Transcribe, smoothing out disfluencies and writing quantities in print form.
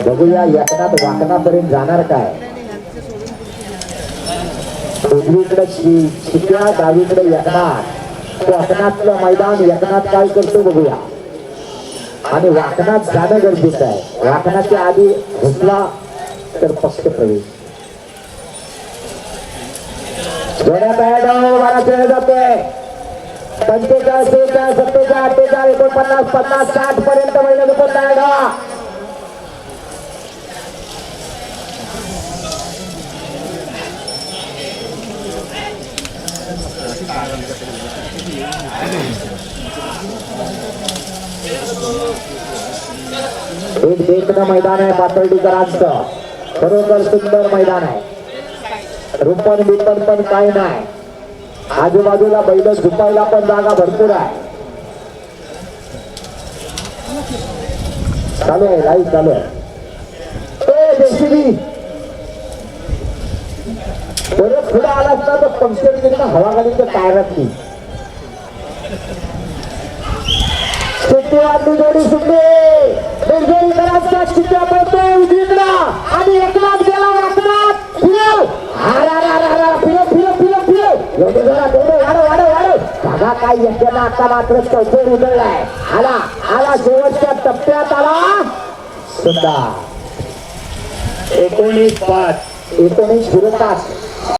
बघूया एकनाथ वाकणापर्यंत जाणार काय. उजवीकडे शिक्या, डावीकडे एकनाथ. वाकणातलं मैदान एकनाथ काय करतो बघूया. आणि वाकणात जाणं गरजेचं आहे. वाकणाच्या आधी घुसला तर पक्ष प्रवेश. जोड्या तयार मला खेळला जातोय. 45, 46, 47, 48, 49, 50, 60 पर्यंत महिला दुपार तयार व्हा. एक देखणं मैदान आहे पातळीकरांचं. खरोखर सुंदर मैदान आहे. रुपण बिपण पण काही नाही. आजूबाजूला बैल झुपायला पण जागा भरपूर आहे. चालू आहे लाईव्ह चालू आहे. परत पुढे आला असता तर पंक्चर केली ना हवा गाडीच्या टायरातली. सुट्टी वाटली जोडी सुट्टी. बेलगोरीकरांचा चित्रा पडतो उजवीकडा आणि एकनाथ गेला वाकनाथ. फिरव फिरव फिरव फिरव फिरव एवढे जरा तेवढे वाढव धागा काय यज्ञाला आता मात्र चौथर उधळलाय. आला शेवटच्या टप्प्यात आला सुद्धा. 19-5 19 विरोधात